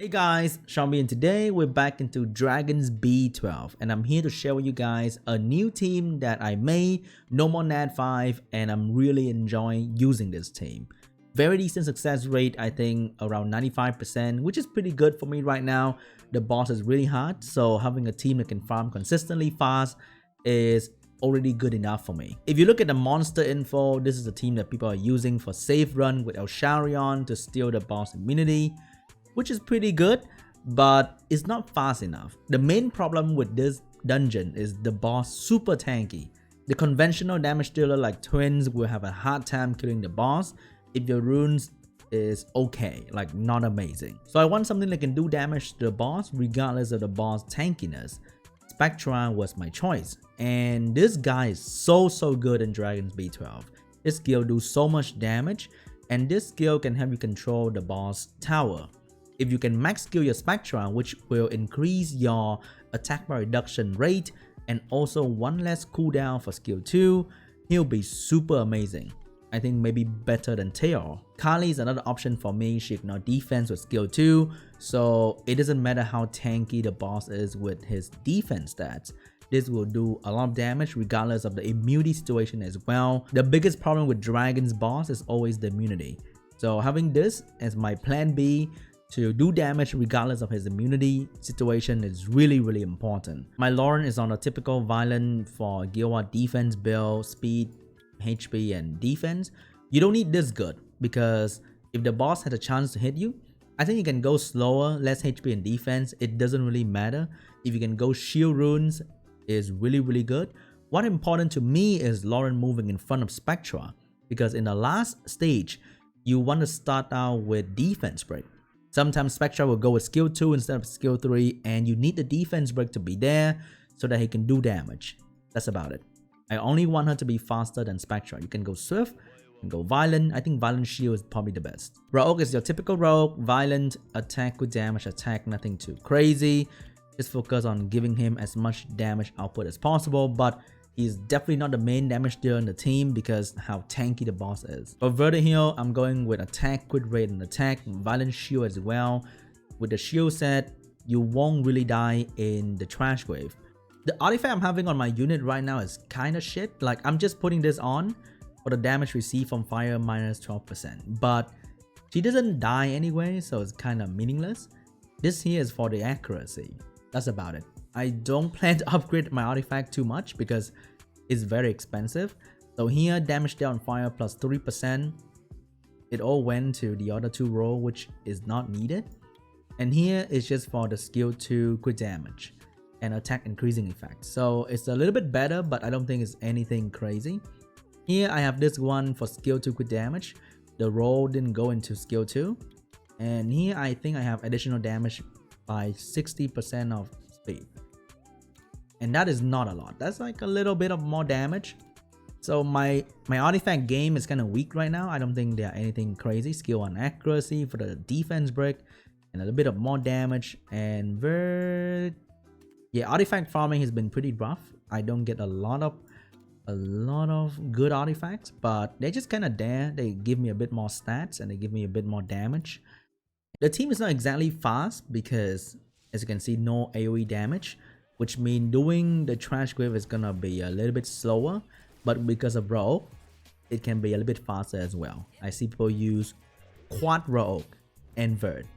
Hey guys, SeanB, and today we're back into Dragons B12 and I'm here to share with you guys a new team that I made, no more Nat 5, and I'm really enjoying using this team. Very decent success rate, I think around 95%, which is pretty good for me right now. The boss is really hard, so having a team that can farm consistently fast is already good enough for me. If you look at the monster info, this is a team that people are using for safe run with El Sharion to steal the boss immunity, which is pretty good, but it's not fast enough. The main problem with this dungeon is the boss super tanky. The conventional damage dealer like twins will have a hard time killing the boss if your runes is okay, like not amazing. So I want something that can do damage to the boss regardless of the boss tankiness. Spectra was my choice, and this guy is so good in Dragons B12. His skill do so much damage, and this skill can help you control the boss tower. If you can max skill your Spectra, which will increase your attack by reduction rate and also one less cooldown for skill 2, he'll be super amazing. I think maybe better than Tail. Kali is another option for me. She ignores defense with skill 2, so it doesn't matter how tanky the boss is with his defense stats. This will do a lot of damage regardless of the immunity situation as well. The biggest problem with Dragon's boss is always the immunity. So having this as my plan B to do damage regardless of his immunity situation is really important. My Lauren is on a typical violent for Guild defense build, speed, HP, and defense. You don't need this good because if the boss has a chance to hit you, I think you can go slower, less HP and defense. It doesn't really matter. If you can go shield runes, is really good. What important to me is Lauren moving in front of Spectra, because in the last stage, you want to start out with defense break. Sometimes Spectra will go with skill 2 instead of skill 3, and you need the defense break to be there so that he can do damage. That's about it. I only want her to be faster than Spectra. You can go Swift, you can go Violent. I think Violent Shield is probably the best. Rogue is your typical Rogue. Violent, attack, good damage, attack, nothing too crazy. Just focus on giving him as much damage output as possible, but he's definitely not the main damage dealer in the team because how tanky the boss is. For Verdant Heal, I'm going with attack, crit rate, and attack, violent shield as well. With the shield set, you won't really die in the trash wave. The artifact I'm having on my unit right now is kinda shit. Like, I'm just putting this on for the damage received from fire minus 12%. But she doesn't die anyway, so it's kinda meaningless. This here is for the accuracy. That's about it. I don't plan to upgrade my artifact too much because it's very expensive. So here, damage dealt on fire plus 3%. It all went to the other two roll, which is not needed. And here is just for the skill 2 crit damage and attack increasing effect. So it's a little bit better, but I don't think it's anything crazy. Here I have this one for skill 2 crit damage. The roll didn't go into skill 2. And here I think I have additional damage by 60% of speed. And that is not a lot. That's like a little bit of more damage. So my artifact game is kind of weak right now. I don't think there are anything crazy. Skill 1 accuracy for the defense break and a little bit of more damage. And artifact farming has been pretty rough. I don't get a lot of good artifacts, but they're just kind of there. They give me a bit more stats and they give me a bit more damage. The team is not exactly fast because, as you can see, no AoE damage, which means doing the trash grave is gonna be a little bit slower, but because of Rogue, it can be a little bit faster as well. I see people use Quad Rogue and Verd,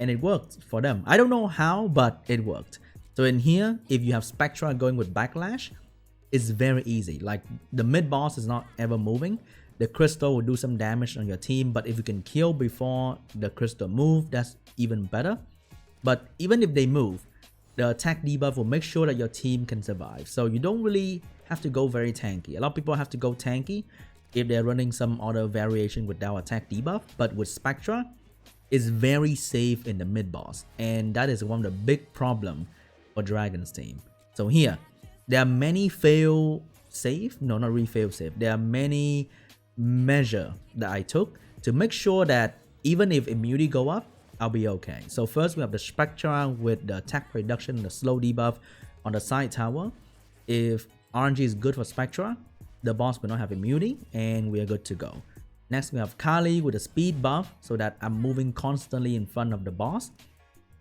and it worked for them. I don't know how, but it worked. So in here, if you have Spectra going with Backlash, it's very easy. Like, the mid boss is not ever moving. The crystal will do some damage on your team, but if you can kill before the crystal move, that's even better. But even if they move, the attack debuff will make sure that your team can survive. So you don't really have to go very tanky. A lot of people have to go tanky if they're running some other variation without attack debuff. But with Spectra, it's very safe in the mid boss. And that is one of the big problems for Dragon's team. So here, there are many fail safe. No, not really fail safe. There are many measures that I took to make sure that even if immunity go up, I'll be okay. So first we have the Spectra with the attack reduction and the slow debuff on the side tower. If RNG is good for Spectra, the boss will not have immunity and we are good to go. Next we have Kali with a speed buff so that I'm moving constantly in front of the boss.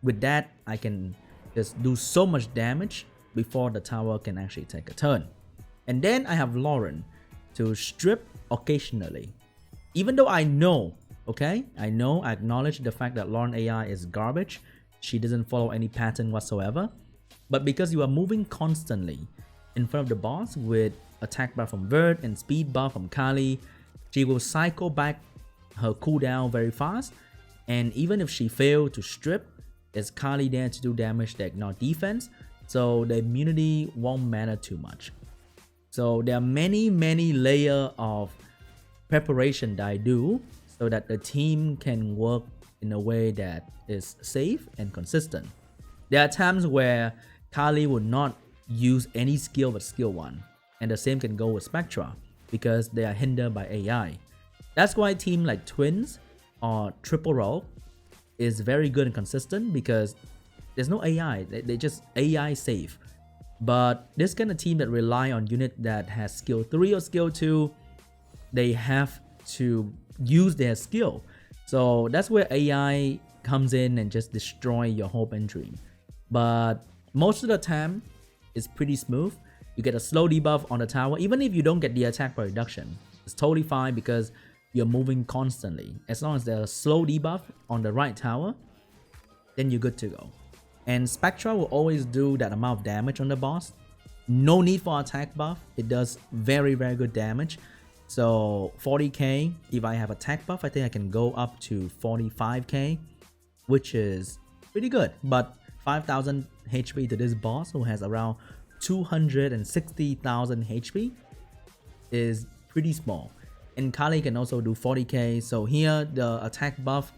With that, I can just do so much damage before the tower can actually take a turn. And then I have Lauren to strip occasionally. Even though I know, okay, I acknowledge the fact that Lauren AI is garbage. She doesn't follow any pattern whatsoever. But because you are moving constantly in front of the boss with attack buff from Vert and speed buff from Kali, she will cycle back her cooldown very fast. And even if she fails to strip, there's Kali there to do damage that ignore defense. So the immunity won't matter too much. So there are many layers of preparation that I do so that the team can work in a way that is safe and consistent. There are times where Kali would not use any skill but skill 1, and the same can go with Spectra because they are hindered by AI. That's why team like Twins or Triple Roll is very good and consistent because there's no AI, they just AI safe. But this kind of team that rely on unit that has skill 3 or skill 2, they have to use their skill. So that's where AI comes in and just destroy your hope and dream. But most of the time, it's pretty smooth. You get a slow debuff on the tower. Even if you don't get the attack per reduction, it's totally fine because you're moving constantly. As long as there's a slow debuff on the right tower, then you're good to go. And Spectra will always do that amount of damage on the boss. No need for attack buff. It does very good damage. So 40k, if I have attack buff, I think I can go up to 45k, which is pretty good. But 5,000 HP to this boss who has around 260,000 HP is pretty small. And Kali can also do 40k. So here the attack buff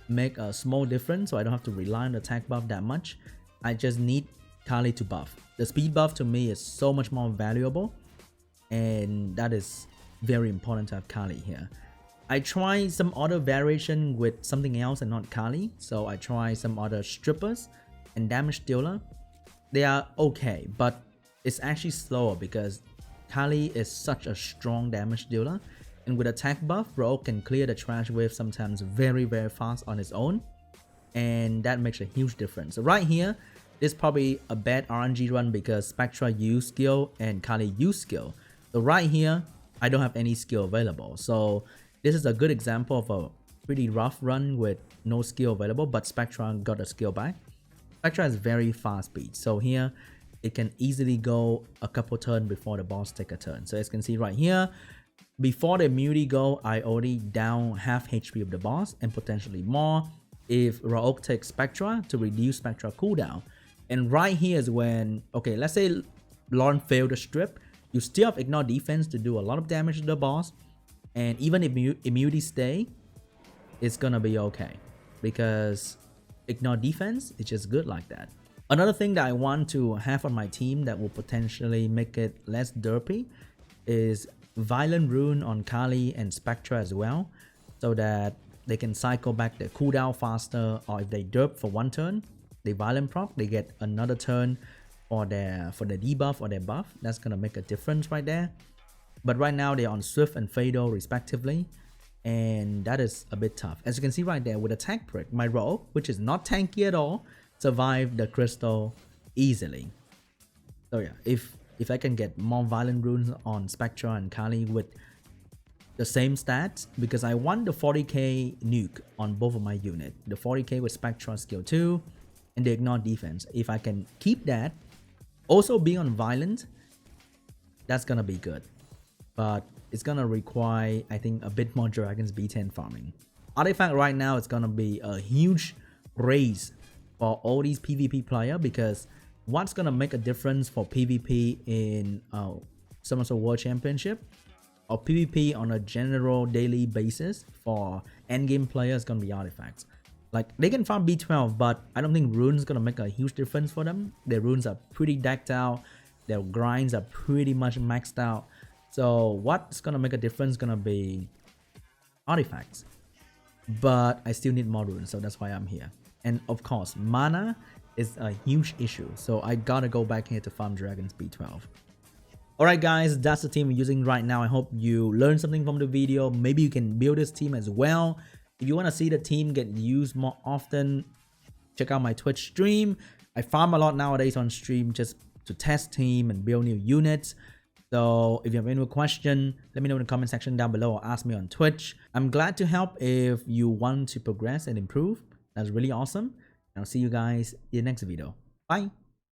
make a small difference, so I don't have to rely on the attack buff that much. I just need Kali to buff. The speed buff to me is so much more valuable, and that is very important to have Kali here. I try some other variation with something else and not Kali, so I try some other strippers and damage dealer. They are okay, but it's actually slower because Kali is such a strong damage dealer. And with attack buff, Rogue can clear the trash wave sometimes very fast on its own. And that makes a huge difference. So right here, is probably a bad RNG run because Spectra use skill and Kali use skill. So right here, I don't have any skill available. So this is a good example of a pretty rough run with no skill available, but Spectra got a skill back. Spectra has very fast speed. So here, it can easily go a couple turns before the boss take a turn. So as you can see right here, before the immunity go, I already down half HP of the boss and potentially more if Raok takes Spectra to reduce Spectra cooldown. And right here is when, okay, let's say Lauren failed to strip, you still have ignore defense to do a lot of damage to the boss. And even if immunity stay, it's gonna be okay because ignore defense is just good like that. Another thing that I want to have on my team that will potentially make it less derpy is Violent Rune on Kali and Spectra as well, so that they can cycle back their cooldown faster, or if they derp for one turn, they Violent proc, they get another turn for their debuff or their buff. That's gonna make a difference right there. But right now they're on Swift and Fatal respectively, and that is a bit tough. As you can see right there with attack prick, my Rogue, which is not tanky at all, survived the crystal easily. So yeah, if I can get more Violent Runes on Spectra and Kali with the same stats, because I want the 40k nuke on both of my unit, the 40k with Spectra skill 2 and the ignore defense. If I can keep that, also being on Violent, that's gonna be good. But it's gonna require, I think, a bit more Dragons B10 farming. Artifact right now is gonna be a huge raise for all these PvP players, because what's gonna make a difference for PvP in Summer World Championship or PvP on a general daily basis for endgame players is gonna be artifacts. Like, they can farm B12, but I don't think runes gonna make a huge difference for them. Their runes are pretty decked out, their grinds are pretty much maxed out. So what's gonna make a difference is gonna be artifacts. But I still need more runes, so that's why I'm here. And of course, mana is a huge issue, so I gotta go back here to farm Dragons B12. Alright guys, that's the team we're using right now. I hope you learned something from the video. Maybe you can build this team as well. If you want to see the team get used more often, check out my Twitch stream. I farm a lot nowadays on stream just to test team and build new units. So if you have any question, let me know in the comment section down below or ask me on Twitch. I'm glad to help if you want to progress and improve. That's really awesome. I'll see you guys in the next video. Bye.